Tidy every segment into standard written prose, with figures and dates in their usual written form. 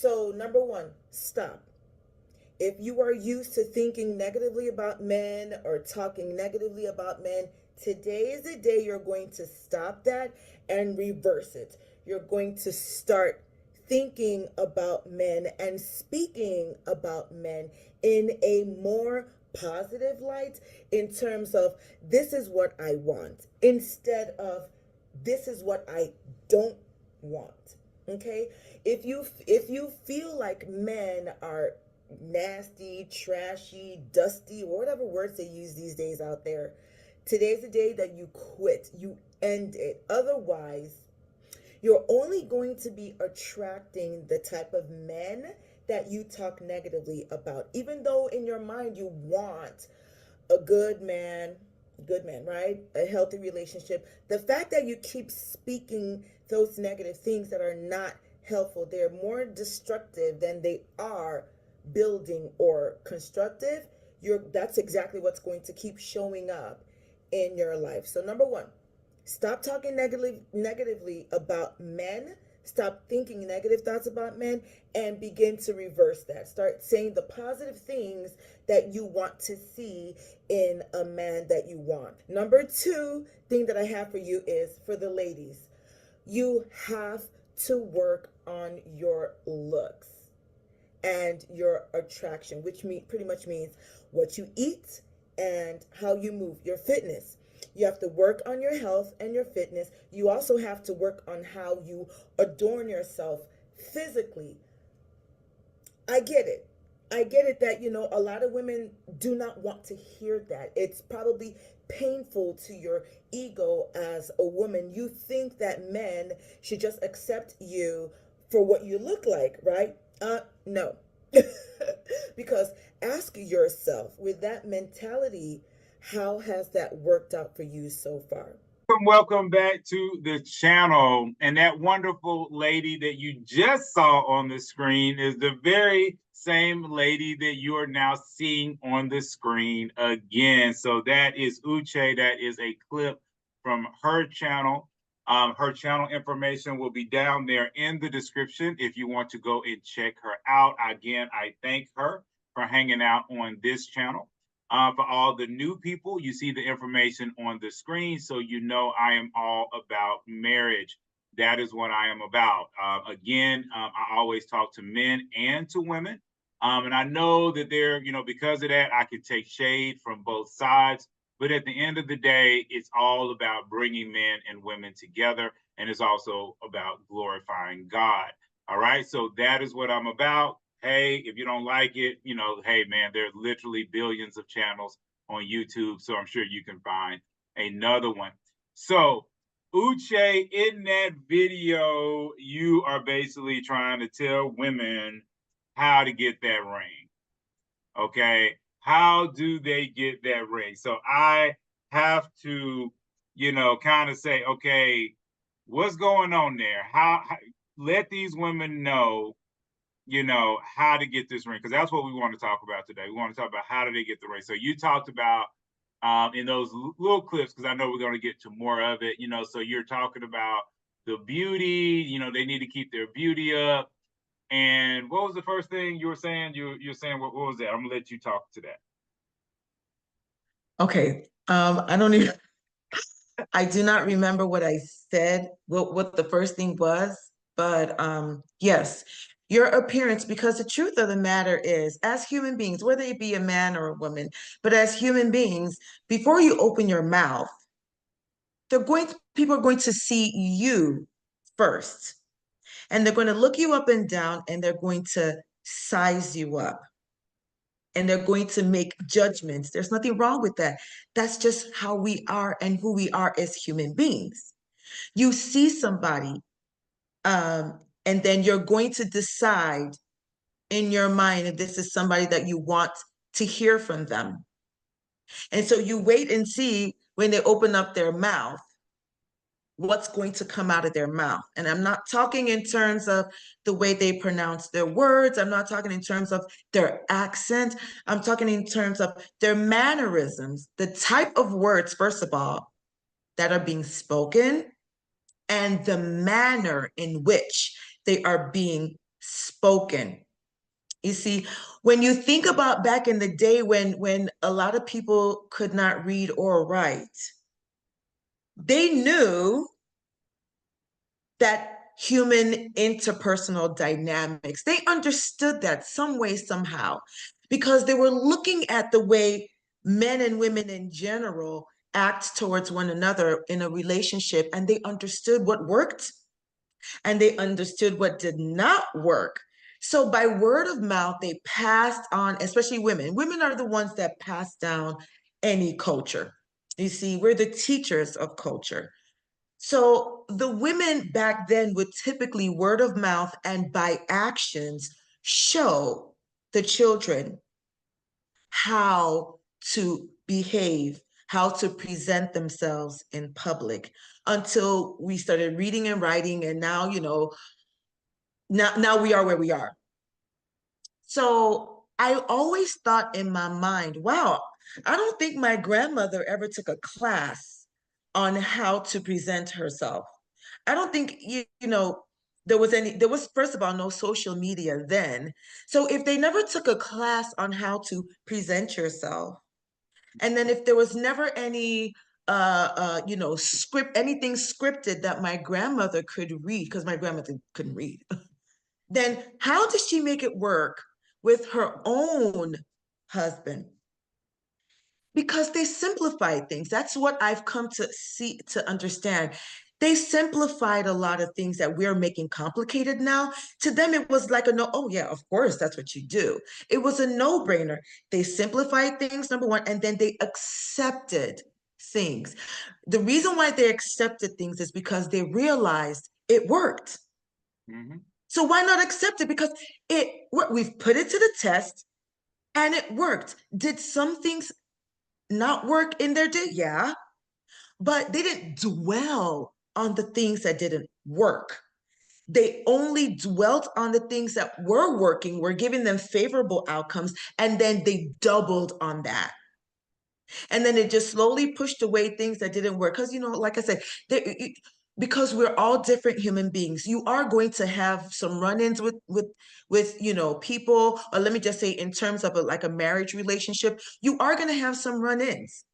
So, number one, stop. If you are used to thinking negatively about men or talking negatively about men, today is the day you're going to stop that and reverse it. You're going to start thinking about men and speaking about men in a more positive light, in terms of this is what I want, instead of this is what I don't want. Okay? If you feel like men are nasty, trashy, dusty, or whatever words they use these days out there, today's the day that you quit. You end it. Otherwise, you're only going to be attracting the type of men that you talk negatively about. Even though in your mind you want a good man, right? A healthy relationship. The fact that you keep speaking those negative things that are not helpful, they're more destructive than they are building or constructive. That's exactly what's going to keep showing up in your life. So number one, stop talking negatively about men. Stop thinking negative thoughts about men and begin to reverse that. Start saying the positive things that you want to see in a man that you want. Number two thing that I have for you is for the ladies. You have to work on your looks and your attraction, which pretty much means what you eat and how you move, your fitness. You have to work on your health and your fitness. You also have to work on how you adorn yourself physically. I get it. I get it that, a lot of women do not want to hear that. It's probably painful to your ego as a woman. You think that men should just accept you for what you look like, right? No. Because ask yourself, with that mentality, how has that worked out for you so far? Welcome back to the channel. And that wonderful lady that you just saw on the screen is the very same lady that you are now seeing on the screen again. So that is Uche. That is a clip from her channel. Her channel information will be down there in the description if you want to go and check her out. Again, I thank her for hanging out on this channel. For all the new people, you see the information on the screen, so you know I am all about marriage. That is what I am about. I always talk to men and to women. And I know that because of that, I can take shade from both sides. But at the end of the day, it's all about bringing men and women together. And it's also about glorifying God. All right. So that is what I'm about. Hey, if you don't like it, hey, man, there's literally billions of channels on YouTube. So I'm sure you can find another one. So, Uche, in that video, you are basically trying to tell women how to get that ring. Okay. How do they get that ring? So I have to, kind of say, okay, what's going on there? How let these women know how to get this ring, because that's what we want to talk about today. We want to talk about how do they get the ring. So you talked about in those little clips, because I know we're going to get to more of it, so you're talking about the beauty, they need to keep their beauty up. And what was the first thing you were saying? You're saying, what was that? I'm gonna let you talk to that. Okay. I don't even, I do not remember what I said, what the first thing was, but yes, your appearance, because the truth of the matter is, as human beings, whether it be a man or a woman, but as human beings, before you open your mouth, people are going to see you first. And they're going to look you up and down, and they're going to size you up. And they're going to make judgments. There's nothing wrong with that. That's just how we are and who we are as human beings. You see somebody, and then you're going to decide in your mind if this is somebody that you want to hear from them. And so you wait and see when they open up their mouth, what's going to come out of their mouth. And I'm not talking in terms of the way they pronounce their words. I'm not talking in terms of their accent. I'm talking in terms of their mannerisms, the type of words, first of all, that are being spoken, and the manner in which they are being spoken. You see, when you think about back in the day when a lot of people could not read or write, they knew that human interpersonal dynamics. They understood that some way, somehow, because they were looking at the way men and women in general act towards one another in a relationship, and they understood what worked and they understood what did not work. So by word of mouth, they passed on, especially women. Women are the ones that pass down any culture. You see, we're the teachers of culture. So the women back then would typically word of mouth and by actions show the children how to behave, how to present themselves in public until we started reading and writing. And now, now we are where we are. So I always thought in my mind, wow, I don't think my grandmother ever took a class on how to present herself. I don't think, there was, first of all, no social media then. So if they never took a class on how to present yourself, and then if there was never any, anything scripted that my grandmother could read, because my grandmother couldn't read, then how does she make it work with her own husband? Because they simplified things. That's what I've come to understand. They simplified a lot of things that we're making complicated now. To them, it was like oh yeah, of course, that's what you do. It was a no-brainer. They simplified things, number one, and then they accepted things. The reason why they accepted things is because they realized it worked. Mm-hmm. So why not accept it? Because we've put it to the test and it worked. Did some things not work in their day? Yeah, but they didn't dwell on the things that didn't work. They only dwelt on the things that were working, were giving them favorable outcomes, and then they doubled on that. And then it just slowly pushed away things that didn't work. Because, like I said, because we're all different human beings, you are going to have some run-ins with people, or let me just say in terms of like a marriage relationship, you are going to have some run-ins.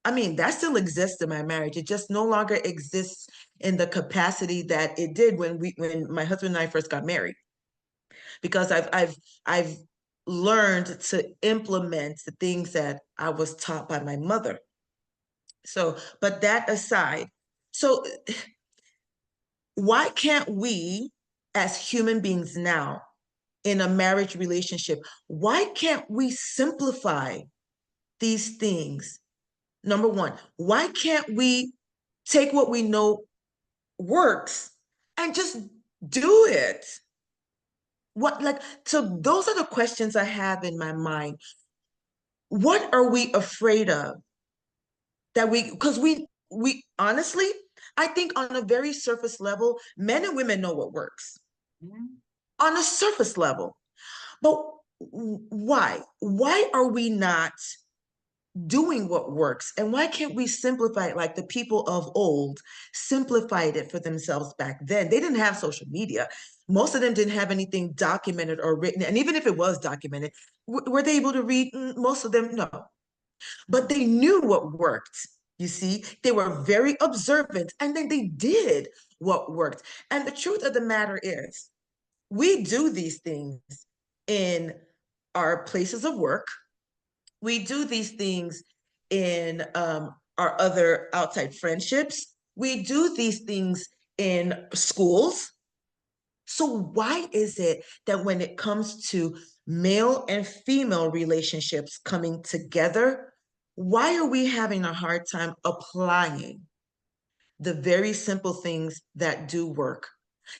I mean, that still exists in my marriage. It just no longer exists in the capacity that it did when my husband and I first got married. Because I've learned to implement the things that I was taught by my mother. So, but that aside, so why can't we as human beings now in a marriage relationship, why can't we simplify these things? Number one, why can't we take what we know works and just do it? So those are the questions I have in my mind. What are we afraid of? Because we honestly, I think on a very surface level, men and women know what works. Mm-hmm. On a surface level. But why? Why are we not doing what works? And why can't we simplify it like the people of old simplified it for themselves back then? They didn't have social media. Most of them didn't have anything documented or written. And even if it was documented, were they able to read? Most of them, no. But they knew what worked. You see, they were very observant and then they did what worked. And the truth of the matter is, we do these things in our places of work. We do these things in our other outside friendships. We do these things in schools. So why is it that when it comes to male and female relationships coming together, why are we having a hard time applying the very simple things that do work?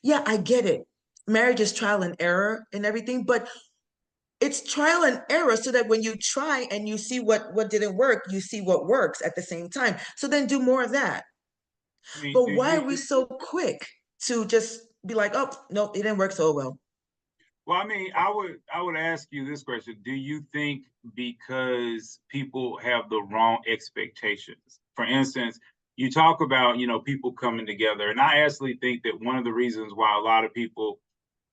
Yeah, I get it. Marriage is trial and error and everything, but it's trial and error so that when you try and you see what didn't work, you see what works at the same time. So then do more of that. I mean, But why are we so quick to just be like, oh, no, it didn't work so well? Well, I mean, I would ask you this question. Do you think because people have the wrong expectations? For instance, you talk about, people coming together. And I actually think that one of the reasons why a lot of people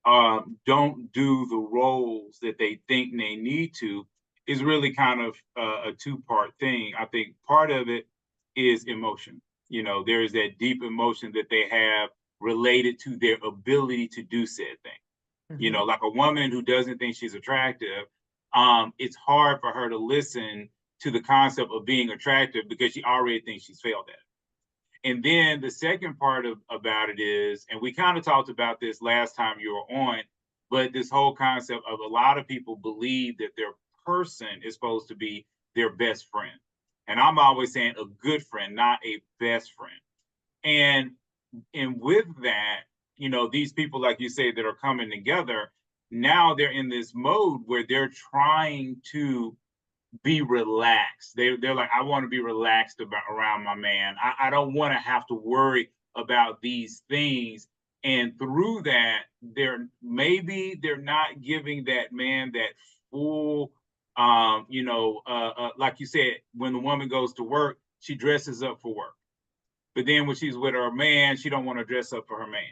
don't do the roles that they think they need to is really kind of a two-part thing. I think part of it is emotion. You know, there is that deep emotion that they have related to their ability to do said thing. You know, like a woman who doesn't think she's attractive, it's hard for her to listen to the concept of being attractive because she already thinks she's failed at it. And then the second part about it is, and we kind of talked about this last time you were on, but this whole concept of a lot of people believe that their person is supposed to be their best friend. And I'm always saying a good friend, not a best friend. And with that, you know, these people, like you say, that are coming together, now they're in this mode where they're trying to be relaxed. They're like, I want to be relaxed around my man. I don't want to have to worry about these things. And through that, they're not giving that man that full, like you said, when the woman goes to work, she dresses up for work. But then when she's with her man, she don't want to dress up for her man.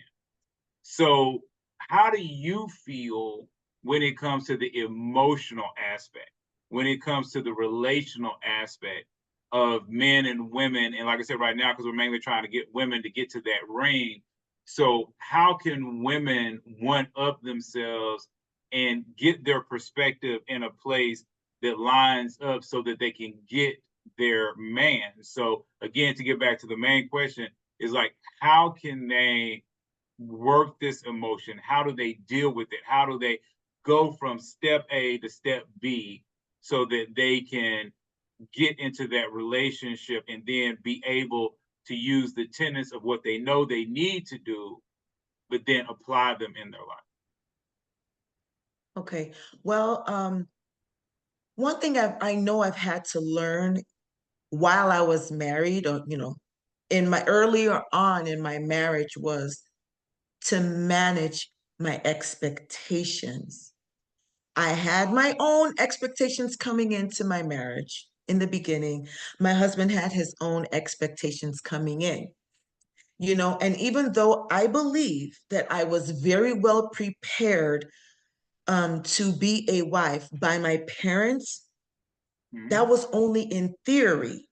So how do you feel when it comes to the emotional aspect, when it comes to the relational aspect of men and women? And like I said, right now, because we're mainly trying to get women to get to that ring. So how can women one up themselves and get their perspective in a place that lines up so that they can get their man? So again, to get back to the main question is like, how can they work this emotion? How do they deal with it? How do they go from step A to step B so that they can get into that relationship and then be able to use the tenets of what they know they need to do, but then apply them in their life? Okay. Well, one thing I know I've had to learn while I was married, or in my earlier on in my marriage, was to manage my expectations. I had my own expectations coming into my marriage in the beginning. My husband had his own expectations coming in. And even though I believe that I was very well prepared to be a wife by my parents, that was only in theory.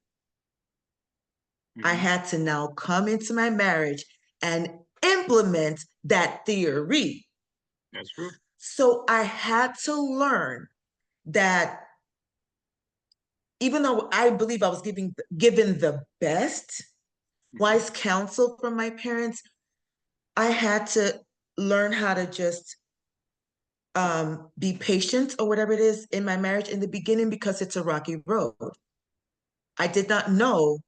I had to now come into my marriage and implement that theory. That's true. So I had to learn that even though I believe I was given the best wise counsel from my parents, I had to learn how to just be patient or whatever it is in my marriage in the beginning, because it's a rocky road. I did not know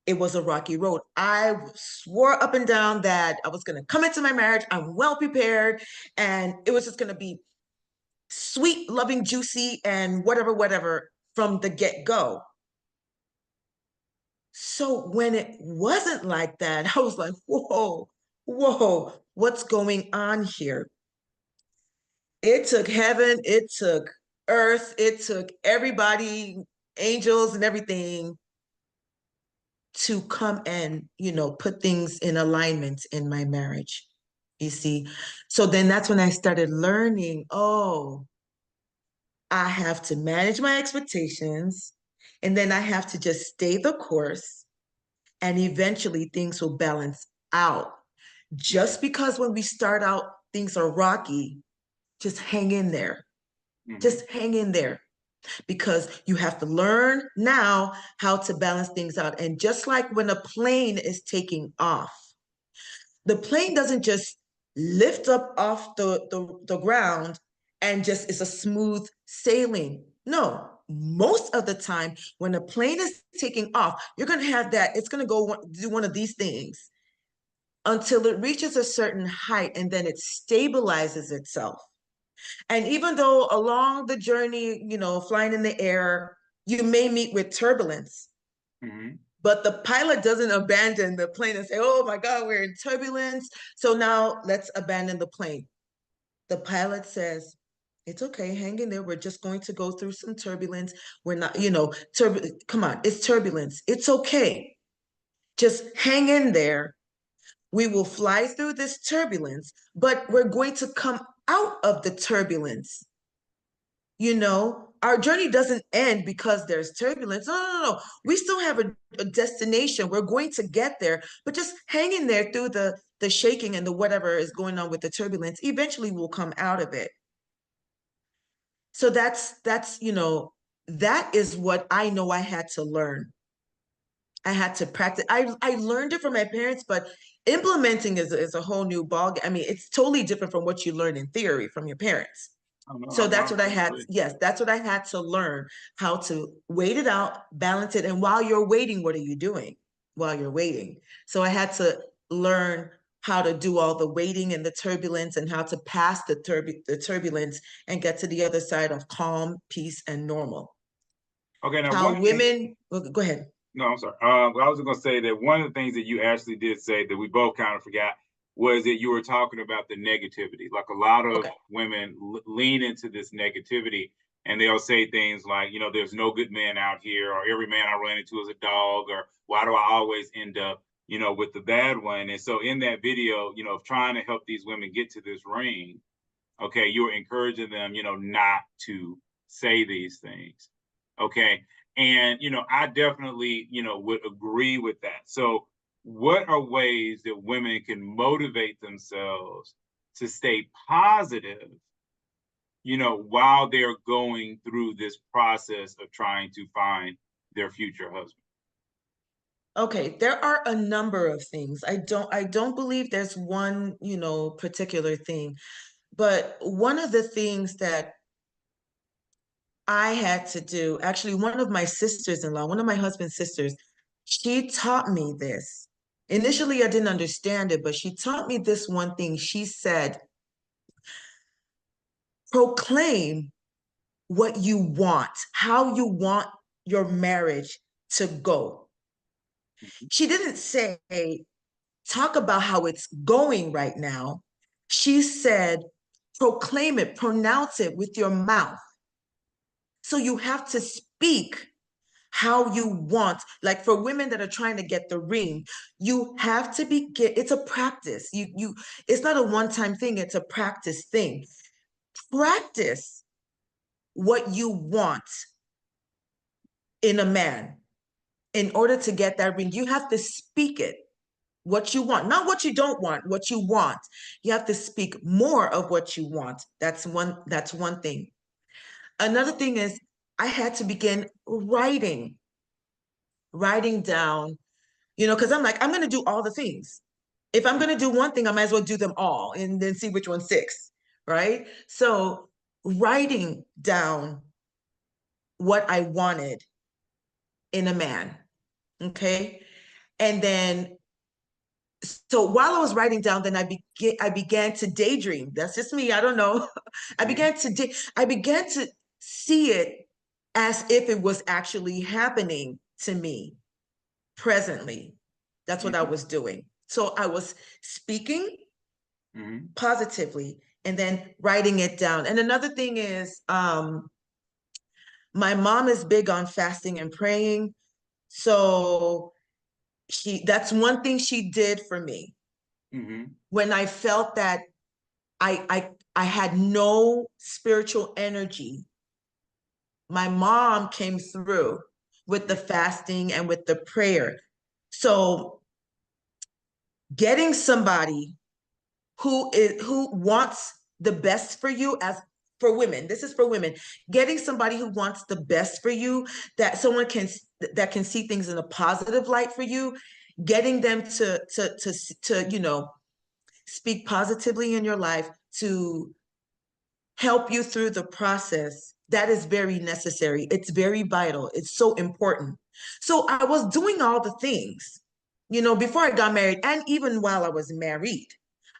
it was a rocky road. I swore up and down that I was going to come into my marriage, I'm well prepared, and it was just going to be sweet, loving, juicy, and whatever from the get-go. So when it wasn't like that, I was like, whoa, what's going on here? It took heaven, it took earth, it took everybody, angels and everything, to come and, put things in alignment in my marriage, you see? So then that's when I started learning, oh, I have to manage my expectations, and then I have to just stay the course, and eventually things will balance out. Just because when we start out, things are rocky, just hang in there. Just hang in there, because you have to learn now how to balance things out. And just like when a plane is taking off, the plane doesn't just lift up off the ground and just is a smooth sailing. No, most of the time when a plane is taking off, you're going to have that, it's going to go do one of these things until it reaches a certain height, and then it stabilizes itself. And even though along the journey, flying in the air, you may meet with turbulence, but the pilot doesn't abandon the plane and say, oh my God, we're in turbulence, so now let's abandon the plane. The pilot says, it's okay, hang in there. We're just going to go through some turbulence. We're not, come on, it's turbulence. It's okay. Just hang in there. We will fly through this turbulence, but we're going to come out of the turbulence. You know, our journey doesn't end because there's turbulence. No, no, no. We still have a destination. We're going to get there, but just hang in there through the shaking and the whatever is going on with the turbulence. Eventually we'll come out of it. So that's, you know, that is what I know I had to learn. I had to practice. I learned it from my parents, but implementing is a whole new ball. I mean, it's totally different from what you learn in theory from your parents. Oh, no, So that's I what I had. agree. Yes, that's what I had to learn, how to wait it out, balance it. And while you're waiting, what are you doing while you're waiting? So I had to learn how to do all the waiting and the turbulence and how to pass the turbulence and get to the other side of calm, peace, and normal. Okay, now How women, go ahead. no, I'm sorry. I was going to say that one of the things that you actually did say that we both kind of forgot was that you were talking about the negativity. Like a lot of women lean into this negativity, and they'll say things like, you know, there's no good man out here, or every man I run into is a dog, or why do I always end up, you know, with the bad one? And so in that video, you know, of trying to help these women get to this ring, okay, you're encouraging them, you know, not to say these things. Okay. And, you know, I definitely, you know, would agree with that. So, what are ways that women can motivate themselves to stay positive, you know, while they're going through this process of trying to find their future husband? Okay, there are a number of things. I don't believe there's one, you know, particular thing, but one of the things that I had to do, actually, one of my sisters-in-law, one of my husband's sisters, she taught me this. Initially, I didn't understand it, but she taught me this one thing. She said, proclaim what you want, how you want your marriage to go. She didn't say, talk about how it's going right now. She said, proclaim it, pronounce it with your mouth. So you have to speak how you want. Like for women that are trying to get the ring, you have to begin. It's a practice. It's not a one-time thing, it's a practice thing. Practice what you want in a man. In order to get that ring, you have to speak it. What you want, not what you don't want, what you want. You have to speak more of what you want. That's one thing. Another thing is I had to begin writing down, you know, because I'm like, I'm going to do all the things. If I'm going to do one thing, I might as well do them all and then see which one sticks, right? So writing down what I wanted in a man, okay? And then, so while I was writing down, then I began to daydream. That's just me. I don't know. I began to see it as if it was actually happening to me presently. That's what I was doing. So I was speaking positively and then writing it down. And another thing is, my mom is big on fasting and praying. So that's one thing she did for me. When I felt that I had no spiritual energy, my mom came through with the fasting and with the prayer. So getting somebody who wants the best for you, as for women, this is for women, getting somebody who wants the best for you, that someone that can see things in a positive light for you, getting them to you know, speak positively in your life, to help you through the process, that is very necessary. It's very vital. It's so important. So I was doing all the things, you know, before I got married, and even while I was married,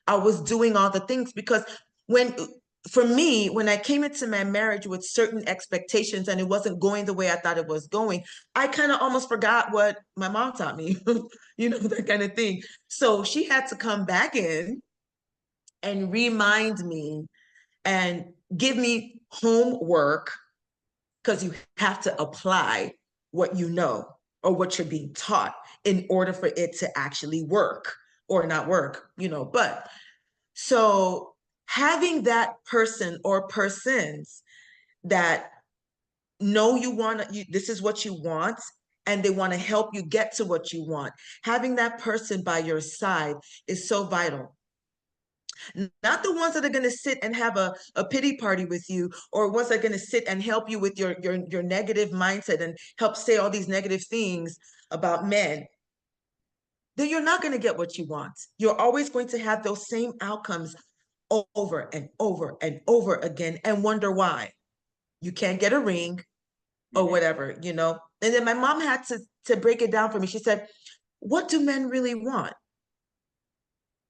I was doing all the things, because for me, when I came into my marriage with certain expectations and it wasn't going the way I thought it was going, I kind of almost forgot what my mom taught me, you know, that kind of thing. So she had to come back in and remind me and give me homework, because you have to apply what you know or what you're being taught in order for it to actually work or not work, but so having that person or persons that know this is what you want, and they want to help you get to what you want. Having that person by your side is so vital. Not the ones that are going to sit and have a pity party with you, or ones that are going to sit and help you with your negative mindset and help say all these negative things about men. Then you're not going to get what you want. You're always going to have those same outcomes over and over and over again and wonder why. You can't get a ring or whatever, And then my mom had to break it down for me. She said, what do men really want?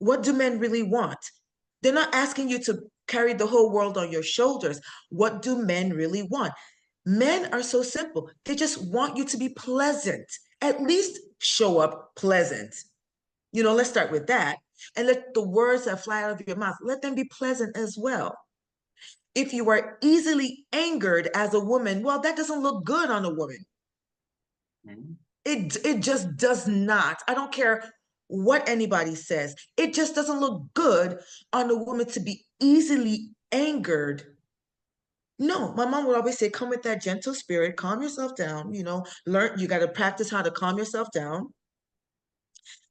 What do men really want? They're not asking you to carry the whole world on your shoulders. What do men really want? Men are so simple. They just want you to be pleasant. At least show up pleasant. Let's start with that. And let the words that fly out of your mouth, let them be pleasant as well. If you are easily angered as a woman, well, that doesn't look good on a woman. Mm-hmm. It just does not. I don't care what anybody says. It just doesn't look good on a woman to be easily angered. No, my mom would always say, come with that gentle spirit, calm yourself down, learn, you got to practice how to calm yourself down.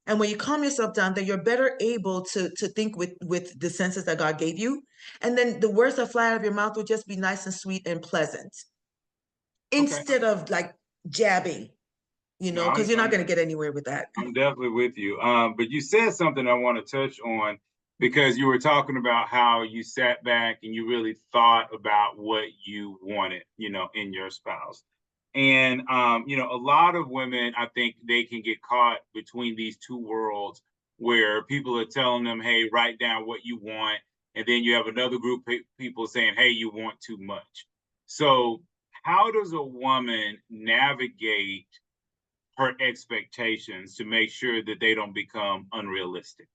And when you calm yourself down, then you're better able to think with the senses that God gave you. And then the words that fly out of your mouth will just be nice and sweet and pleasant. Instead of like jabbing, because you're not going to get anywhere with that. I'm definitely with you. But you said something I want to touch on, because you were talking about how you sat back and you really thought about what you wanted, in your spouse. And, a lot of women, I think they can get caught between these two worlds where people are telling them, hey, write down what you want. And then you have another group of people saying, hey, you want too much. So how does a woman navigate her expectations to make sure that they don't become unrealistic?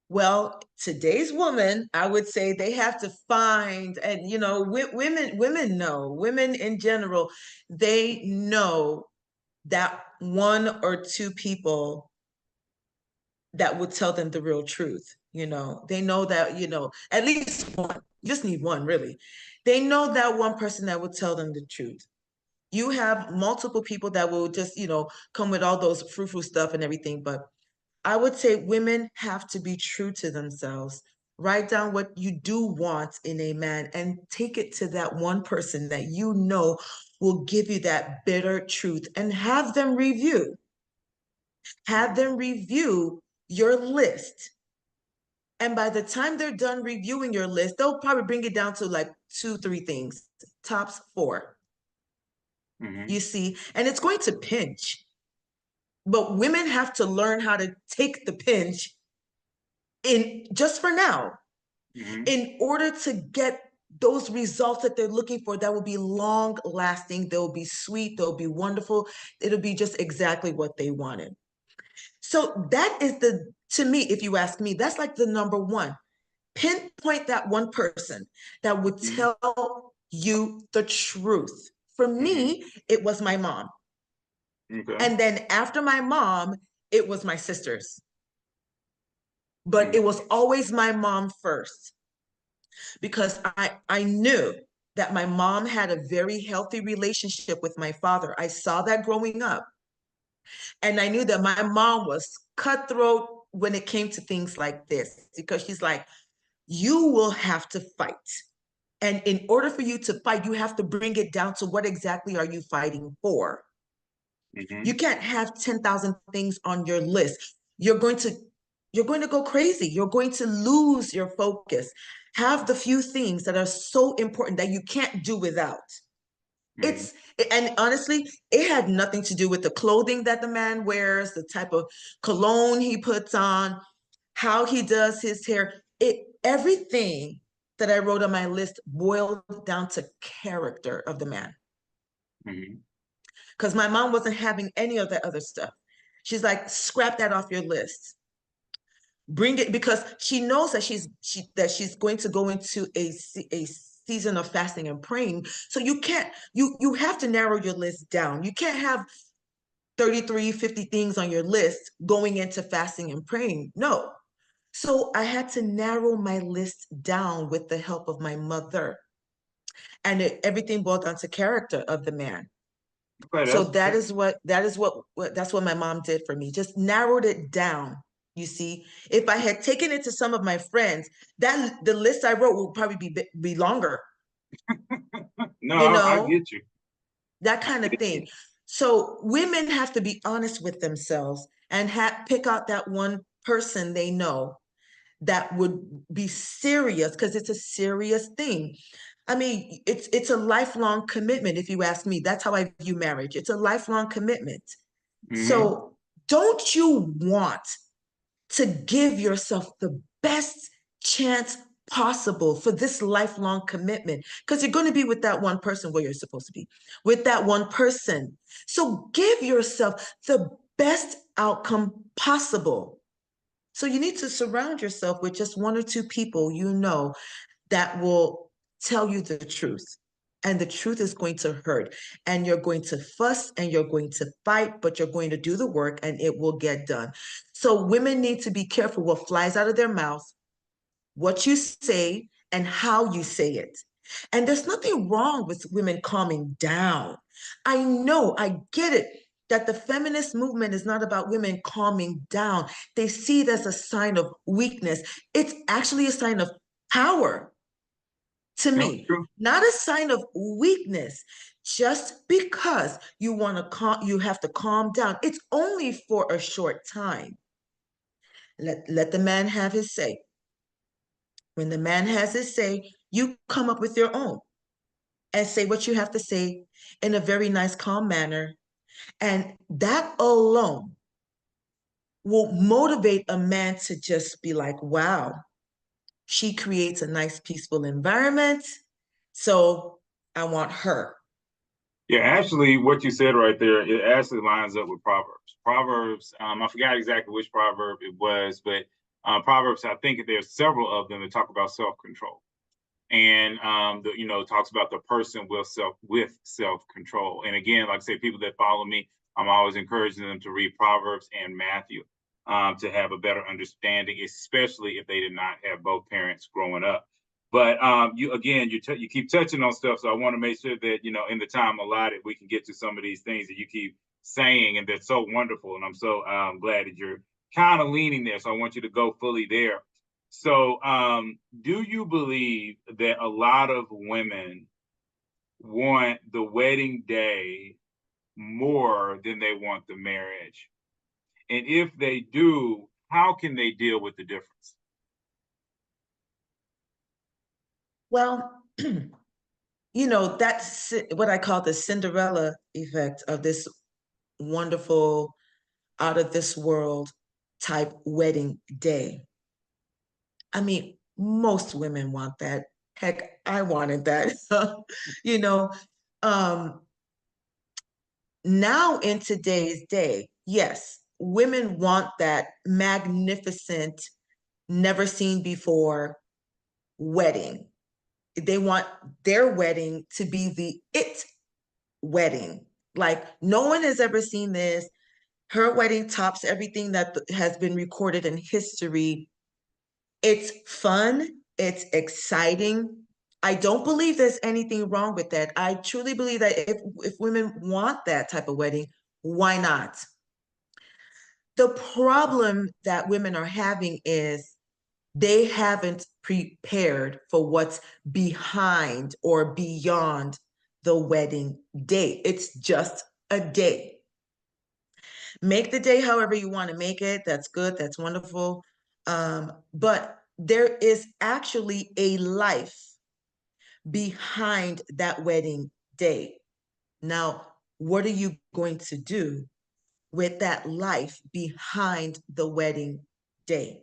Well, today's woman, I would say they have to find, and women in general, they know that one or two people that would tell them the real truth. They know that, at least one, you just need one, really. They know that one person that would tell them the truth. You have multiple people that will just, come with all those frou-frou stuff and everything, but I would say women have to be true to themselves. Write down what you do want in a man and take it to that one person that will give you that bitter truth, and have them review. Have them review your list. And by the time they're done reviewing your list, they'll probably bring it down to like 2-3 things, tops 4. Mm-hmm. You see, and it's going to pinch. But women have to learn how to take the pinch just for now, in order to get those results that they're looking for that will be long lasting. They'll be sweet. They'll be wonderful. It'll be just exactly what they wanted. So that is to me, if you ask me, that's like the number one. Pinpoint that one person that would tell you the truth. For me, it was my mom. Okay. And then after my mom, it was my sisters. But it was always my mom first, because I knew that my mom had a very healthy relationship with my father. I saw that growing up. And I knew that my mom was cutthroat when it came to things like this, because she's like, you will have to fight. And in order for you to fight, you have to bring it down to what exactly are you fighting for? You can't have 10,000 things on your list. You're going to go crazy. You're going to lose your focus. Have the few things that are so important that you can't do without. And honestly, it had nothing to do with the clothing that the man wears, the type of cologne he puts on, how he does his hair. Everything that I wrote on my list boiled down to character of the man. Because my mom wasn't having any of that other stuff. She's like, scrap that off your list. Bring it, because she knows that she's going to go into a season of fasting and praying. So you have to narrow your list down. You can't have 33, 50 things on your list going into fasting and praying. No. So I had to narrow my list down with the help of my mother. And everything boiled down to character of the man. Okay, So that's that's what my mom did for me. Just narrowed it down. You see, if I had taken it to some of my friends, that the list I wrote would probably be longer. no, You I know, get you. that kind of thing. So women have to be honest with themselves and pick out that one person they know that would be serious, because it's a serious thing. I mean, it's a lifelong commitment, if you ask me. That's how I view marriage. It's a lifelong commitment. Mm-hmm. So don't you want to give yourself the best chance possible for this lifelong commitment? Because you're going to be with that one person where you're supposed to be, with that one person. So give yourself the best outcome possible. So you need to surround yourself with just one or two people you know that will tell you the truth. And the truth is going to hurt. And you're going to fuss and you're going to fight, but you're going to do the work and it will get done. So women need to be careful what flies out of their mouth, what you say, and how you say it. And there's nothing wrong with women calming down. I know, I get it, that the feminist movement is not about women calming down. They see it as a sign of weakness. It's actually a sign of power to No, me, true. not a sign of weakness. Just because you want to you have to calm down. It's only for a short time. Let the man have his say. When the man has his say, you come up with your own and say what you have to say in a very nice, calm manner. And that alone will motivate a man to just be like, wow, she creates a nice, peaceful environment. So I want her. Yeah, actually, what you said right there, it actually lines up with Proverbs. Proverbs, I forgot exactly which proverb it was, but Proverbs, I think there's several of them that talk about self-control, and talks about the person with self-control. And again, like I say, people that follow me, I'm always encouraging them to read Proverbs and Matthew to have a better understanding, especially if they did not have both parents growing up. But you keep touching on stuff, so I want to make sure that in the time allotted, we can get to some of these things that you keep saying, and that's so wonderful. And I'm so glad that you're kind of leaning there. So I want you to go fully there. So, do you believe that a lot of women want the wedding day more than they want the marriage? And if they do, how can they deal with the difference? Well, that's what I call the Cinderella effect of this wonderful, out of this world type wedding day. I mean, most women want that. Heck, I wanted that. you know, um, now in today's day, yes, women want that magnificent, never seen before wedding. They want their wedding to be the it wedding. Like, no one has ever seen this. Her wedding tops everything that has been recorded in history. It's fun, it's exciting. I don't believe there's anything wrong with that. I truly believe that if women want that type of wedding, why not? The problem that women are having is they haven't prepared for what's behind or beyond the wedding day. It's just a day. Make the day however you want to make it. That's good. That's wonderful. But there is actually a life behind that wedding day. Now, what are you going to do with that life behind the wedding day?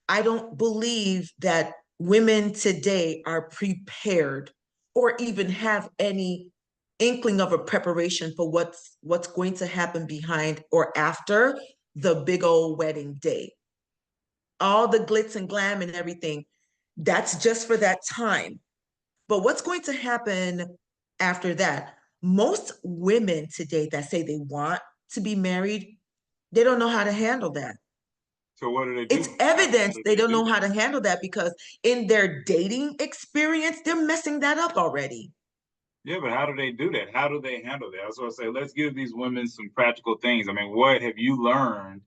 I don't believe that women today are prepared or even have any inkling of a preparation for what's going to happen behind or after the big old wedding day. All the glitz and glam and everything, that's just for that time. But what's going to happen after that? Most women today that say they want to be married, they don't know how to handle that. So what do they do? It's evidence do they they don't do know how that? to handle that because in their dating experience, they're messing that up already. Yeah, but how do they do that? How do they handle that? That's what I say. Let's give these women some practical things. I mean, what have you learned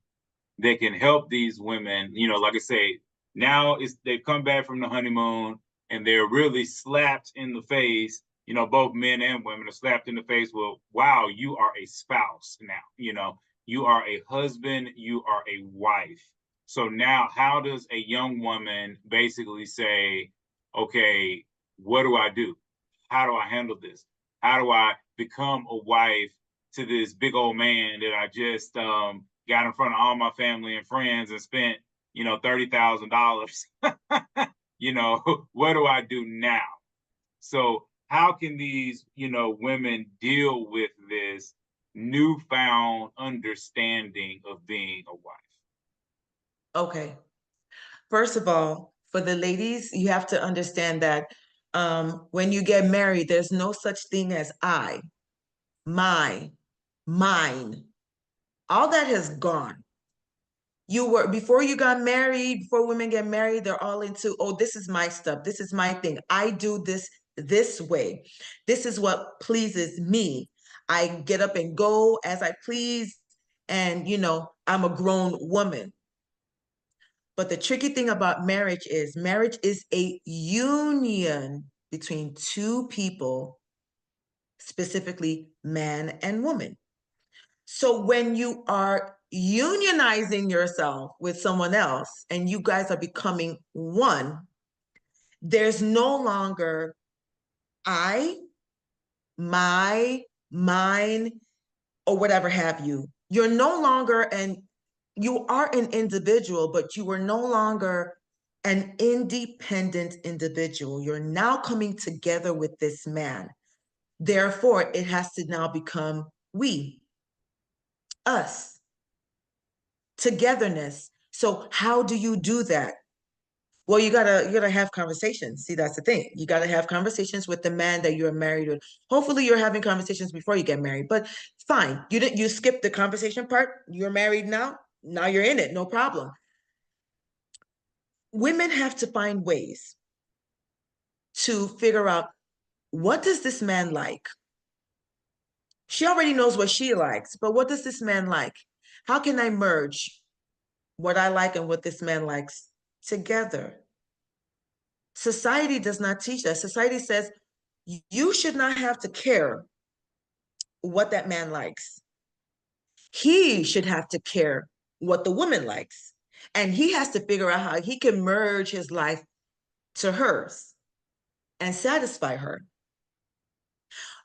that can help these women? You know, like I say, now it's they've come back from the honeymoon and they're really slapped in the face. You know, both men and women are slapped in the face. Well, wow, you are a spouse now. You know, you are a husband, you are a wife. So now, how does a young woman basically say, okay, what do I do? How do I handle this? How do I become a wife to this big old man that I just got in front of all my family and friends and spent, you know, $30,000? You know, what do I do now? So how can these, you know, women deal with this newfound understanding of being a wife? Okay. First of all, for the ladies, you have to understand that when you get married, there's no such thing as I, my, mine. All that has gone. You were, before you got married, before women get married, they're all into, oh, this is my stuff. This is my thing. I do this way. This is what pleases me. I get up and go as I please. And, I'm a grown woman. But the tricky thing about marriage is a union between two people, specifically man and woman. So when you are unionizing yourself with someone else and you guys are becoming one, there's no longer I, my, mine, or whatever have you. You're no longer you are an individual, but you are no longer an independent individual. You're now coming together with this man. Therefore, it has to now become we, us, togetherness. So how do you do that? Well, you gotta have conversations. See, that's the thing. You gotta have conversations with the man that you're married with. Hopefully, you're having conversations before you get married. But fine, you skip the conversation part. You're married now. Now you're in it. No problem. Women have to find ways to figure out, what does this man like? She already knows what she likes, but what does this man like? How can I merge what I like and what this man likes together? Society does not teach that. Society says you should not have to care what that man likes. He should have to care what the woman likes. And he has to figure out how he can merge his life to hers and satisfy her.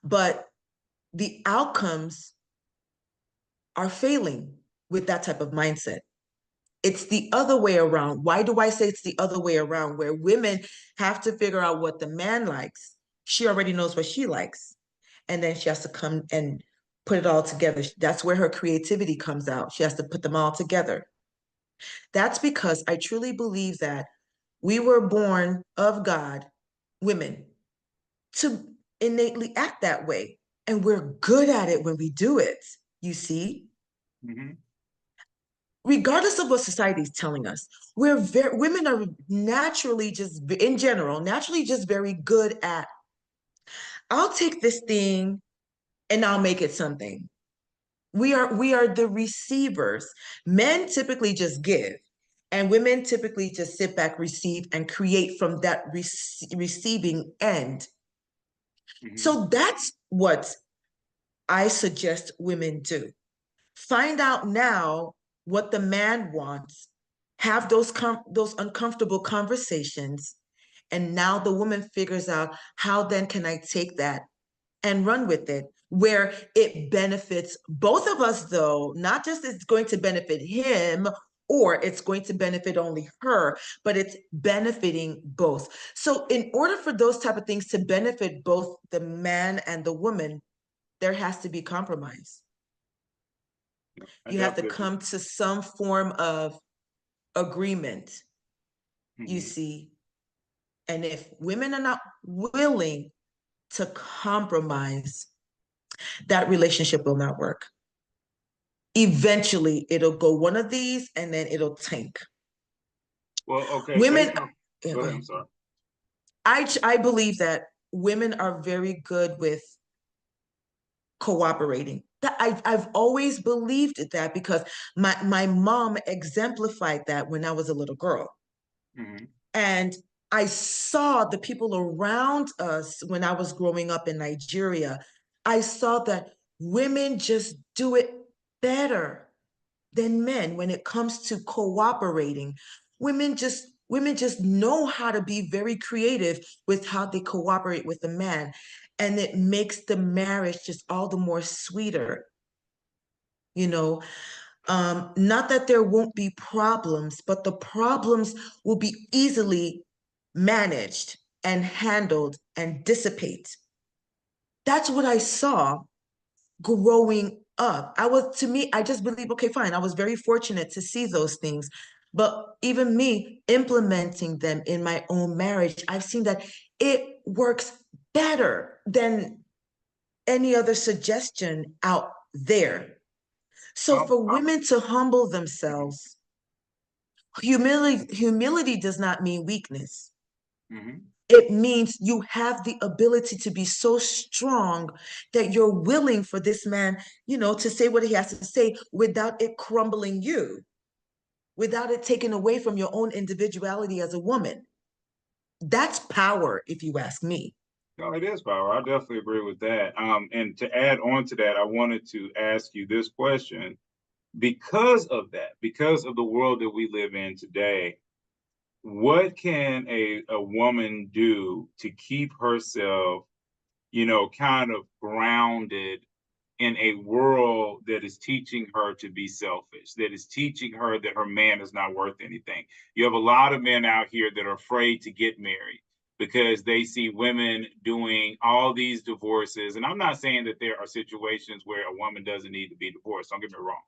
But the outcomes are failing with that type of mindset. It's the other way around. Why do I say it's the other way around? Where women have to figure out what the man likes. She already knows what she likes. And then she has to come and put it all together. That's where her creativity comes out. She has to put them all together. That's because I truly believe that we were born of God, women, to innately act that way. And we're good at it when we do it, you see? Mm-hmm. Regardless of what society is telling us, women are naturally just, in general, naturally just very good at, I'll take this thing and I'll make it something. We are the receivers. Men typically just give, and women typically just sit back, receive, and create from that receiving end. Mm-hmm. So that's what I suggest women do. Find out now what the man wants, have those uncomfortable conversations, and now the woman figures out, how then can I take that and run with it, where it benefits both of us, though, not just it's going to benefit him or it's going to benefit only her, but it's benefiting both. So in order for those type of things to benefit both the man and the woman, there has to be compromise. You have to come to some form of agreement, you see. And if women are not willing to compromise, that relationship will not work. Eventually, it'll go one of these and then it'll tank. Well, okay, Women, based on, yeah, go go ahead, I'm ahead. sorry. I believe that women are very good with cooperating. That I've always believed that because my mom exemplified that when I was a little girl. Mhm. And I saw the people around us when I was growing up in Nigeria. I saw that women just do it better than men when it comes to cooperating. Women just know how to be very creative with how they cooperate with the man, and it makes the marriage just all the more sweeter. You know, not that there won't be problems, but the problems will be easily managed and handled and dissipate. That's what I saw growing up. To me, I just believe, okay, fine. I was very fortunate to see those things. But even me implementing them in my own marriage, I've seen that it works better than any other suggestion out there. So for women to humble Mhm. themselves, humility does not mean weakness. Mhm. It means you have the ability to be so strong that you're willing for this man, to say what he has to say without it crumbling you, without it taking away from your own individuality as a woman. That's power, if you ask me. No, it is power. I definitely agree with that. And to add on to that, I wanted to ask you this question. Because of that, because of the world that we live in today, what can a woman do to keep herself, kind of grounded in a world that is teaching her to be selfish, that is teaching her that her man is not worth anything? You have a lot of men out here that are afraid to get married because they see women doing all these divorces. And I'm not saying that there are situations where a woman doesn't need to be divorced, don't get me wrong.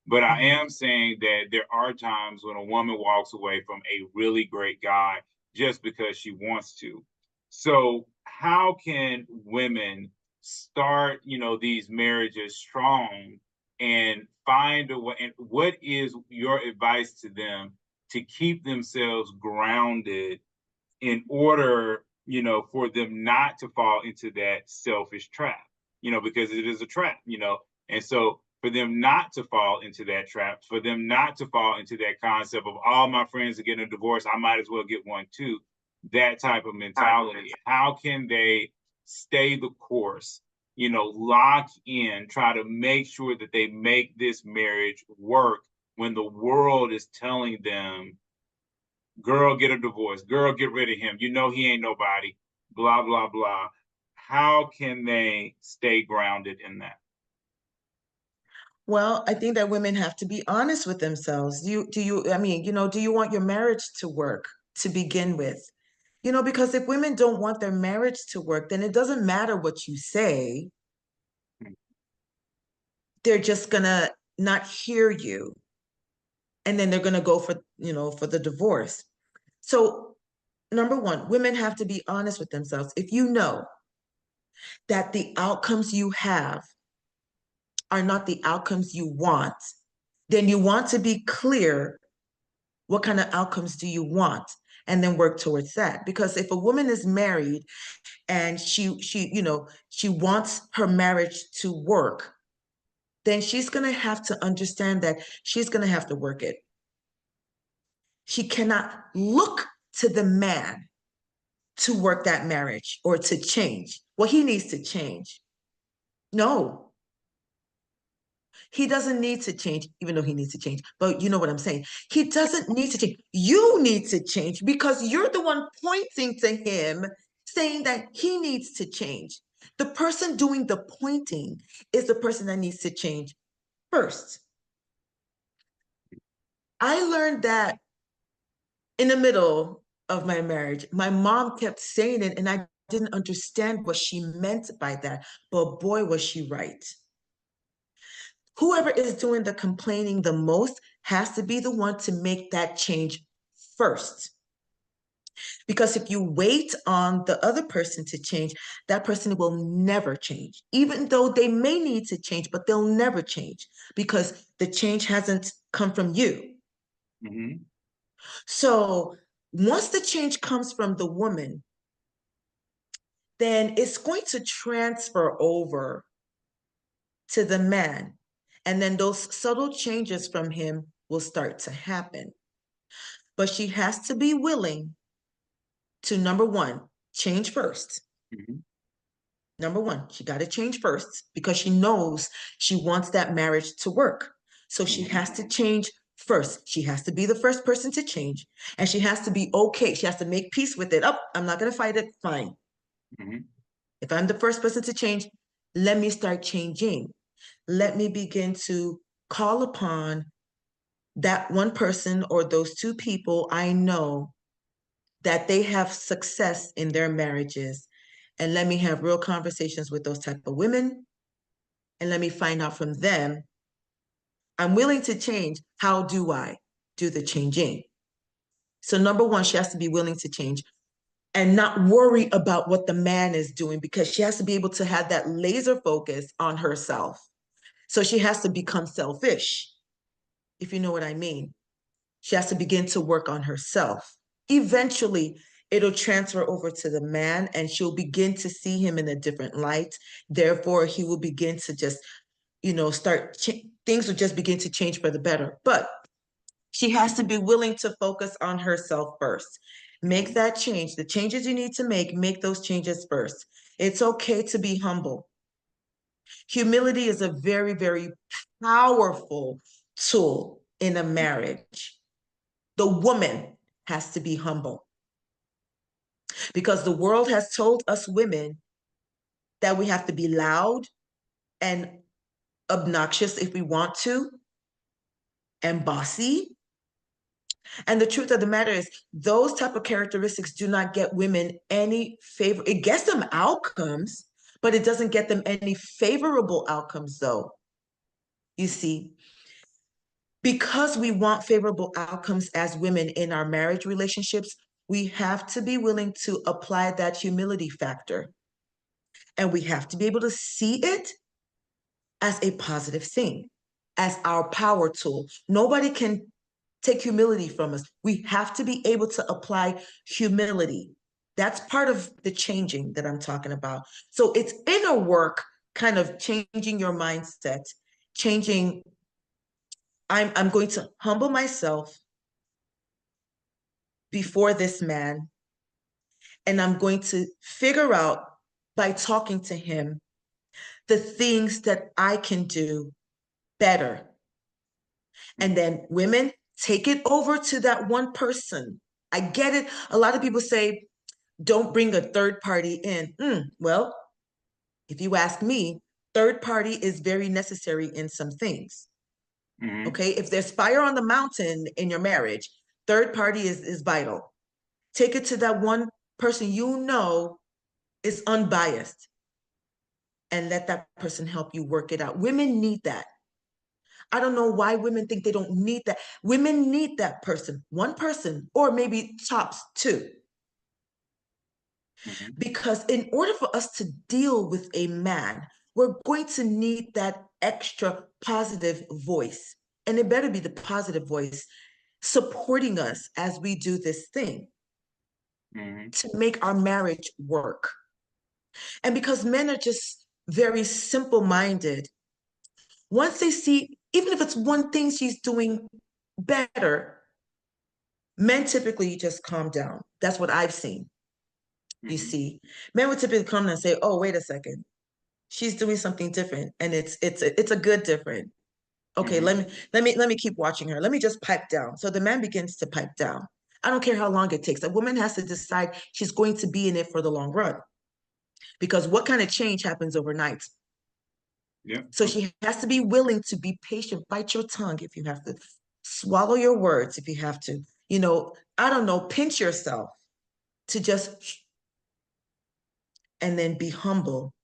But I Mhm. am saying that there are times when a woman walks away from a really great guy just because she wants to. So how can women start, these marriages strong and find a way? And what is your advice to them to keep themselves grounded in order, for them not to fall into that selfish trap, because it is a trap, and so for them not to fall into that trap, for them not to fall into that concept of all my friends are getting a divorce, I might as well get one too, that type of mentality, how can they stay the course, lock in, try to make sure that they make this marriage work when the world is telling them, girl, get a divorce, girl, get rid of him, he ain't nobody, blah, blah, blah. How can they stay grounded in that? Well, I think that women have to be honest with themselves. I mean, do you want your marriage to work to begin with? Because if women don't want their marriage to work, then it doesn't matter what you say. They're just gonna not hear you. And then they're gonna go for the divorce. So, number one, women have to be honest with themselves. If you know that the outcomes you have are not the outcomes you want, then you want to be clear. What kind of outcomes do you want? And then work towards that. Because if a woman is married and she wants her marriage to work, then she's going to have to understand that she's going to have to work it. She cannot look to the man to work that marriage or to change. Well, he needs to change. No, he doesn't need to change, even though he needs to change. But you know what I'm saying? He doesn't need to change. You need to change because you're the one pointing to him saying that he needs to change. The person doing the pointing is the person that needs to change first. I learned that in the middle of my marriage. My mom kept saying it, and I didn't understand what she meant by that. But boy, was she right. Whoever is doing the complaining the most has to be the one to make that change first. Because if you wait on the other person to change, that person will never change, even though they may need to change, but they'll never change because the change hasn't come from you. Mm-hmm. So once the change comes from the woman, then it's going to transfer over to the man. And then those subtle changes from him will start to happen. But she has to be willing to, number one, change first. Mm-hmm. Number one, she got to change first because she knows she wants that marriage to work. So she has to change first. She has to be the first person to change, and she has to be okay. She has to make peace with it. Oh, I'm not going to fight it. Fine. Mm-hmm. If I'm the first person to change, let me start changing. Let me begin to call upon that one person or those two people I know that they have success in their marriages, and let me have real conversations with those type of women, and let me find out from them, I'm willing to change. How do I do the changing? So number one, she has to be willing to change and not worry about what the man is doing, because she has to be able to have that laser focus on herself. So she has to become selfish, if you know what I mean. She has to begin to work on herself. Eventually, it'll transfer over to the man, and she'll begin to see him in a different light. Therefore, he will begin to just, things will just begin to change for the better. But she has to be willing to focus on herself first. Make that change. The changes you need to make those changes first. It's okay to be humble. Humility is a very, very powerful tool in a marriage. The woman has to be humble because the world has told us women that we have to be loud and obnoxious if we want to, and bossy. And the truth of the matter is, those type of characteristics do not get women any favor. It gets them outcomes, but it doesn't get them any favorable outcomes, though. You see, because we want favorable outcomes as women in our marriage relationships, we have to be willing to apply that humility factor. And we have to be able to see it as a positive thing, as our power tool. Nobody can take humility from us. We have to be able to apply humility. That's part of the changing that I'm talking about. So it's inner work, kind of changing your mindset, changing. I'm going to humble myself before this man, and I'm going to figure out by talking to him the things that I can do better. And then women, take it over to that one person. I get it. A lot of people say, don't bring a third party in. Well, if you ask me, third party is very necessary in some things. Mm-hmm. Okay, if there's fire on the mountain in your marriage, third party is vital. Take it to that one person you know is unbiased, and let that person help you work it out. Women need that. I don't know why women think they don't need that. Women need that person, one person, or maybe tops two. Mm-hmm. Because in order for us to deal with a man, we're going to need that extra positive voice. And it better be the positive voice supporting us as we do this thing to make our marriage work. And because men are just very simple-minded, once they see, even if it's one thing she's doing better, men typically just calm down. That's what I've seen. You see, men would typically come and say, "Oh, wait a second, she's doing something different, and it's a good different. Okay, let me keep watching her. Let me just pipe down." So the man begins to pipe down. I don't care how long it takes. A woman has to decide she's going to be in it for the long run, because what kind of change happens overnight? Yeah. So she has to be willing to be patient. Bite your tongue if you have to. Swallow your words if you have to. I don't know, pinch yourself to just, and then be humble,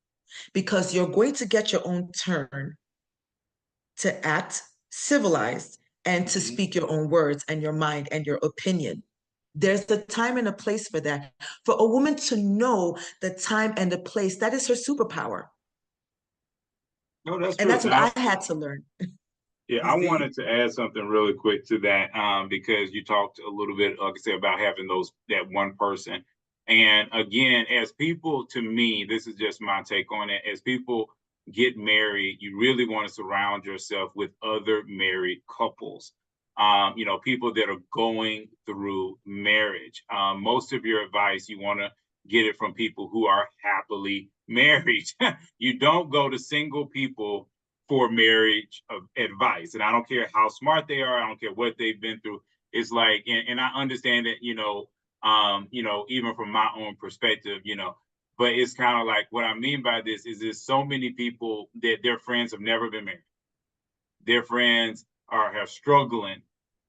because you're going to get your own turn to act civilized and to speak your own words and your mind and your opinion. There's the time and a place for that. For a woman to know the time and the place, that is her superpower. No, that's And true. that's what I had to learn. Yeah, You I see? wanted to add something really quick to that, because you talked a little bit, like I said, about having that one person. And again, as people, to me, this is just my take on it. As people get married, you really want to surround yourself with other married couples. People that are going through marriage. Most of your advice, you want to get it from people who are happily married. You don't go to single people for marriage of advice. And I don't care how smart they are, I don't care what they've been through. It's like, and I understand that, even from my own perspective, but it's kind of like what I mean by this is there's so many people that their friends have never been married. Their friends have struggling,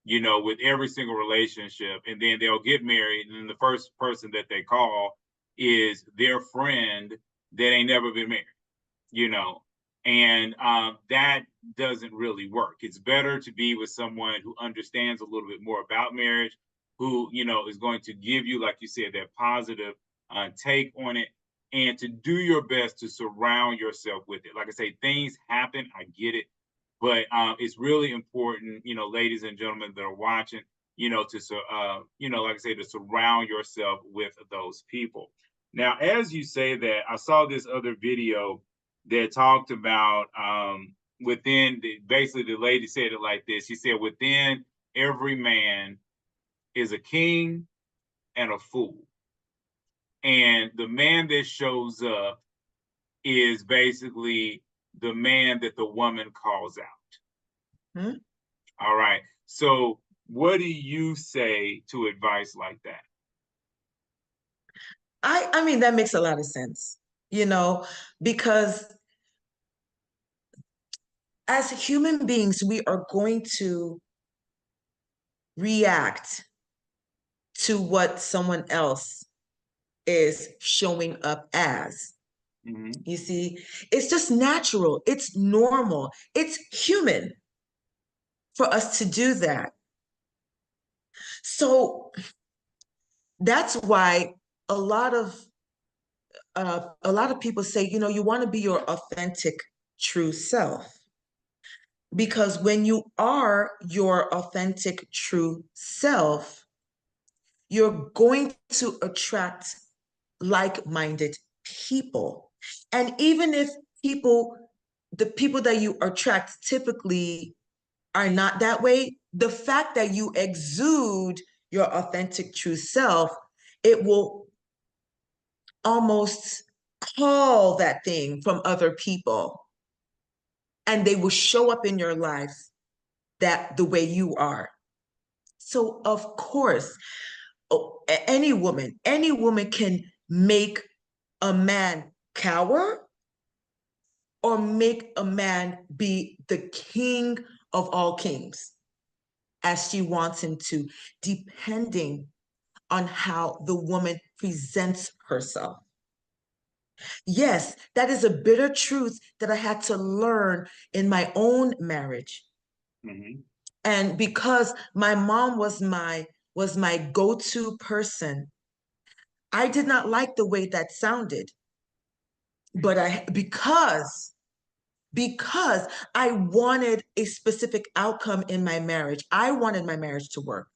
with every single relationship, and then they'll get married, and then the first person that they call is their friend that ain't never been married, you know, and that doesn't really work. It's better to be with someone who understands a little bit more about marriage, who is going to give you, like you said, that positive take on it, and to do your best to surround yourself with it. Like I say, things happen. I get it, but it's really important, ladies and gentlemen that are watching, like I say, to surround yourself with those people. Now, as you say that, I saw this other video that talked about basically the lady said it like this. She said, within every man is a king and a fool. And the man that shows up is basically the man that the woman calls out. Hmm? All right. So what do you say to advice like that? I mean, that makes a lot of sense, because as human beings, we are going to react to what someone else is showing up as. Mm-hmm. You see, it's just natural, it's normal, it's human for us to do that. So that's why a lot of people say, you want to be your authentic, true self. Because when you are your authentic, true self, you're going to attract like-minded people. And even if the people that you attract typically are not that way, the fact that you exude your authentic, true self, it will almost call that thing from other people, and they will show up in your life that the way you are. So of course, any woman can make a man cower or make a man be the king of all kings as she wants him to, depending on how the woman presents herself. Yes, that is a bitter truth that I had to learn in my own marriage. Mm-hmm. And because my mom was my go-to person, I did not like the way that sounded. But because I wanted a specific outcome in my marriage, I wanted my marriage to work,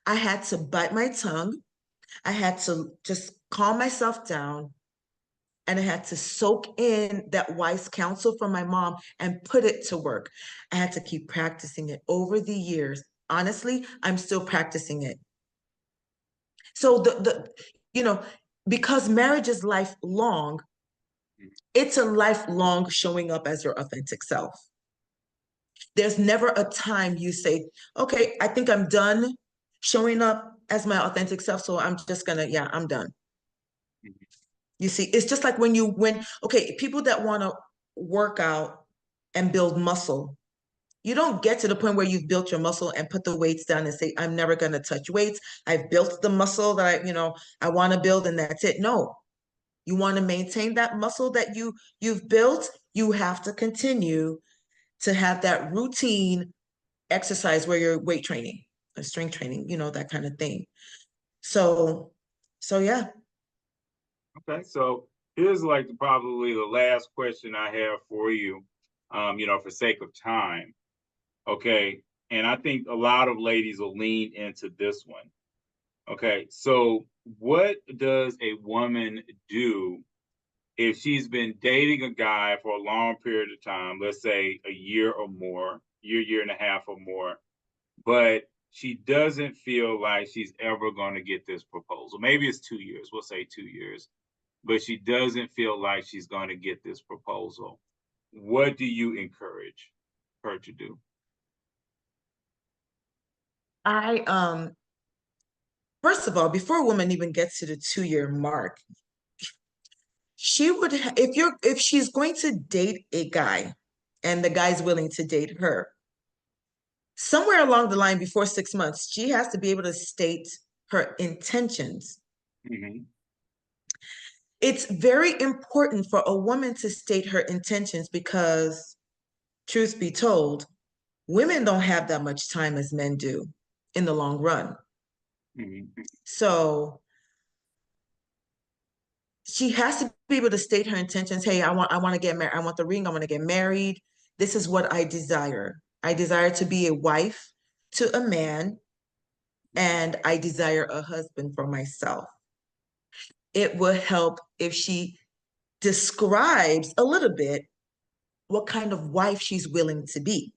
I had to bite my tongue. I had to just calm myself down, and I had to soak in that wise counsel from my mom and put it to work. I had to keep practicing it over the years. Honestly, I'm still practicing it. So because marriage is lifelong, it's a lifelong showing up as your authentic self. There's never a time you say, okay, I think I'm done showing up as my authentic self, so I'm just gonna, yeah, I'm done. You see, it's just like okay, people that want to work out and build muscle, you don't get to the point where you've built your muscle and put the weights down and say, I'm never going to touch weights. I've built the muscle that I want to build, and that's it. No, you want to maintain that muscle that you've built. You have to continue to have that routine exercise where you're weight training. strength training, that kind of thing. So yeah. Okay, so here's like probably the last question I have for you, for sake of time. Okay, and I think a lot of ladies will lean into this one. Okay, so what does a woman do if she's been dating a guy for a long period of time, let's say a year or more, year and a half or more, but she doesn't feel like she's ever going to get this proposal? Maybe it's 2 years, we'll say 2 years, but she doesn't feel like she's going to get this proposal. What do you encourage her to do? First of all, before a woman even gets to the 2-year mark, she would if she's going to date a guy and the guy's willing to date her, somewhere along the line before 6 months, she has to be able to state her intentions. Mhm. It's very important for a woman to state her intentions because, truth be told, women don't have that much time as men do in the long run. Mhm. So she has to be able to state her intentions. Hey, I want to get married. I want the ring. I want to get married. This is what I desire. I desire to be a wife to a man, and I desire a husband for myself. It will help if she describes a little bit what kind of wife she's willing to be.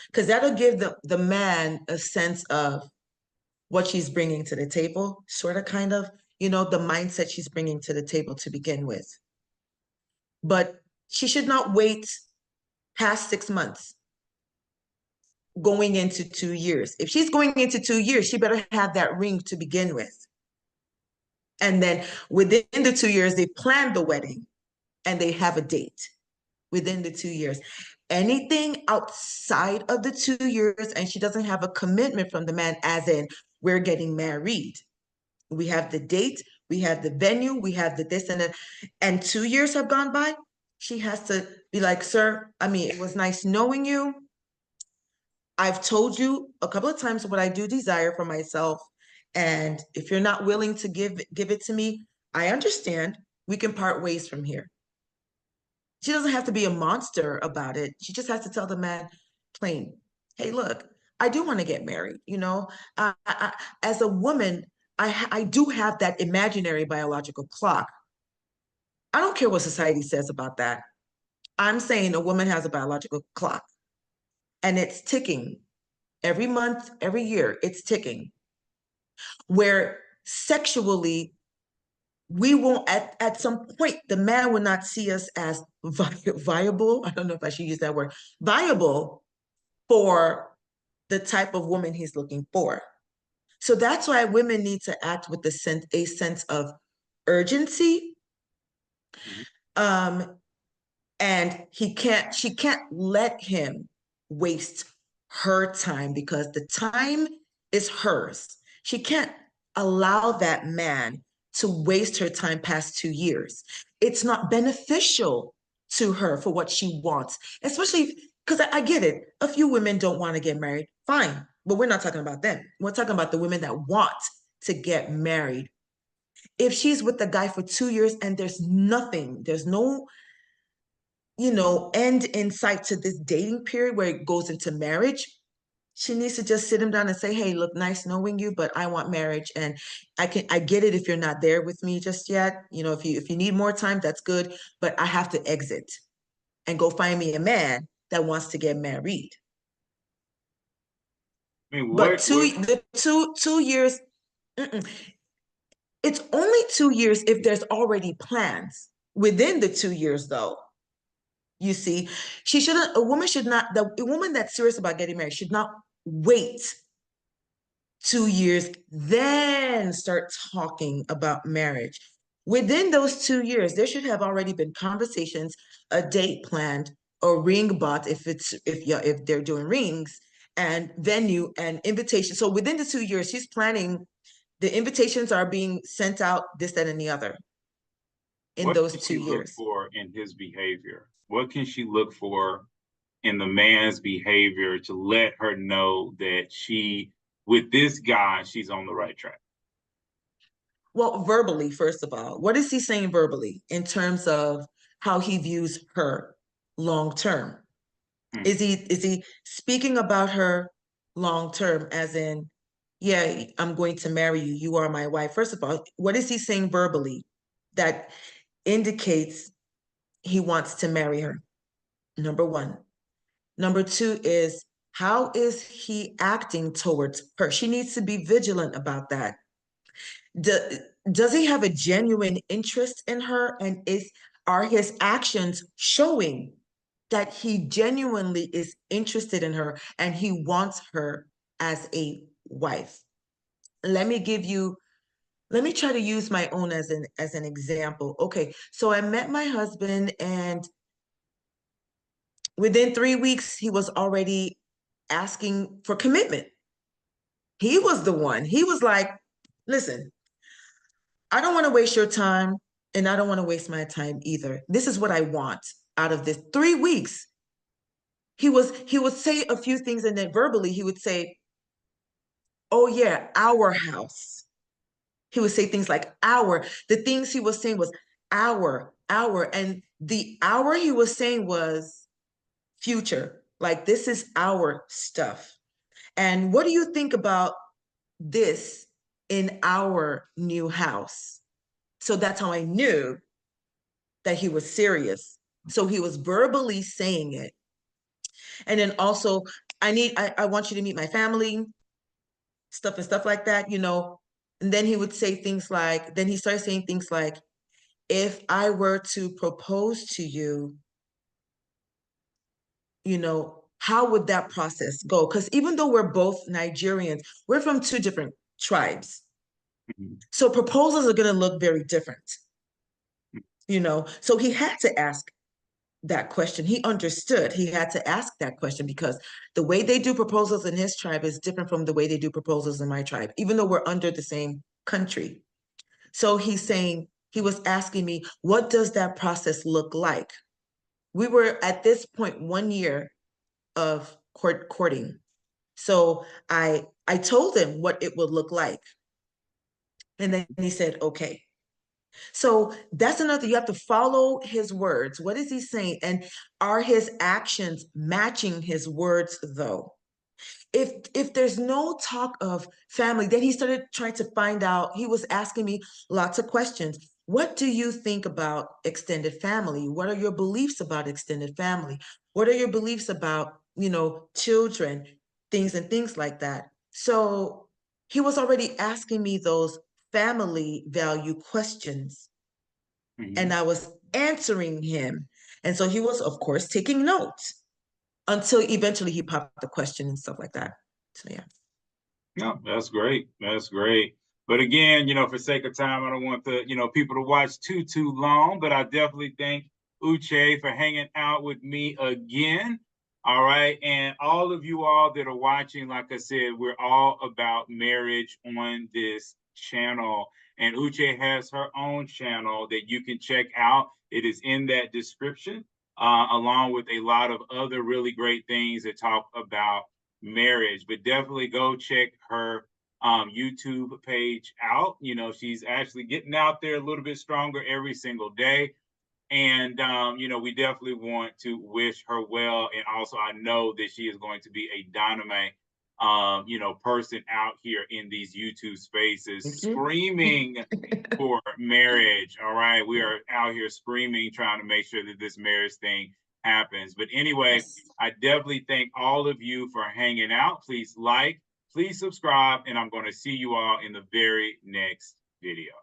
Because that'll give the man a sense of what she's bringing to the table, sort of, kind of, the mindset she's bringing to the table to begin with. But she should not wait past 6 months going into 2 years. If she's going into 2 years, she better have that ring to begin with. And then within the 2 years, they plan the wedding and they have a date within the 2 years. Anything outside of the 2 years, and she doesn't have a commitment from the man, as in, we're getting married. We have the date, we have the venue, we have the this and that, and 2 years have gone by, she has to be like, sir, it was nice knowing you. I've told you a couple of times what I do desire for myself. And if you're not willing to give it to me, I understand. We can part ways from here. She doesn't have to be a monster about it. She just has to tell the man plain, hey, look, I do want to get married. As a woman, I do have that imaginary biological clock. I don't care what society says about that. I'm saying a woman has a biological clock and it's ticking every month, every year, it's ticking, where sexually we won't, at some point, the man will not see us as viable. I don't know if I should use that word, viable for the type of woman he's looking for. So that's why women need to act with a sense of urgency. And she can't let him waste her time, because the time is hers. She can't allow that man to waste her time past 2 years. It's not beneficial to her for what she wants, especially because I get it. A few women don't want to get married. Fine. But we're not talking about them. We're talking about the women that want to get married. If she's with the guy for 2 years and there's nothing, there's no, end in sight to this dating period where it goes into marriage, she needs to just sit him down and say, hey, look, nice knowing you, but I want marriage. And I get it if you're not there with me just yet. If you need more time, that's good, but I have to exit and go find me a man that wants to get married. But the 2 years, it's only 2 years if there's already plans within the 2 years, though. You see, a woman should not, the woman that's serious about getting married should not wait 2 years, then start talking about marriage. Within those 2 years, there should have already been conversations, a date planned, a ring bought if they're doing rings, and venue and invitation. So within the 2 years, she's planning, the invitations are being sent out, this, that, and the other. In What those can 2 she look years. for in his behavior? What can she look for in the man's behavior to let her know that with this guy, she's on the right track? Well, verbally, first of all, what is he saying verbally in terms of how he views her long term? Hmm. Is he speaking about her long term, as in, yeah, I'm going to marry you, you are my wife? First of all, what is he saying verbally that indicates he wants to marry her? Number one. Number two is, how is he acting towards her? She needs to be vigilant about that. Does he have a genuine interest in her, and are his actions showing that he genuinely is interested in her and he wants her as a wife? Let me try to use my own as an example. Okay, so I met my husband, and within 3 weeks he was already asking for commitment. He was the one. He was like, listen, I don't want to waste your time, and I don't want to waste my time either. This is what I want out of this. 3 weeks. He would say a few things, and then verbally he would say, "Oh yeah, our house." He would say things like "our." The things he was saying was our, and the "our" he was saying was future. Like, this is our stuff. And what do you think about this in our new house? So that's how I knew that he was serious. So he was verbally saying it. And then also, I want you to meet my family, stuff like that, you know. And then he would say things like, then he started saying things like, if I were to propose to you, you know, how would that process go? Because even though we're both Nigerians, we're from two different tribes. Mhm. So proposals are going to look very different, you know. So he had to ask that question. He understood he had to ask that question because the way they do proposals in his tribe is different from the way they do proposals in my tribe, even though we're under the same country. So he was asking me, what does that process look like? We were at this point 1 year of courting. So I told him what it would look like. And then he said, okay. So that's another, you have to follow his words. What is he saying? And are his actions matching his words though? If there's no talk of family, then he started trying to find out. He was asking me lots of questions. What do you think about extended family? What are your beliefs about extended family? What are your beliefs about, you know, children, things like that? So he was already asking me those family value questions, and Mhm. I was answering him. And so he was, of course, taking notes until eventually he popped the question and stuff like that. So yeah. No, that's great. That's great. But again, for sake of time, I don't want people to watch too long, but I definitely thank Uche for hanging out with me again. All right. And all of you all that are watching, like I said, we're all about marriage on this channel. And Uche has her own channel that you can check out. It is in that description, along with a lot of other really great things that talk about marriage. But definitely go check her YouTube page out. She's actually getting out there a little bit stronger every single day. And, we definitely want to wish her well. And also, I know that she is going to be a dynamite, person out here in these YouTube spaces Thank you. screaming for marriage. All right. We are out here screaming, trying to make sure that this marriage thing happens. But anyway, Yes. I definitely thank all of you for hanging out. Please like, please subscribe, and I'm going to see you all in the very next video.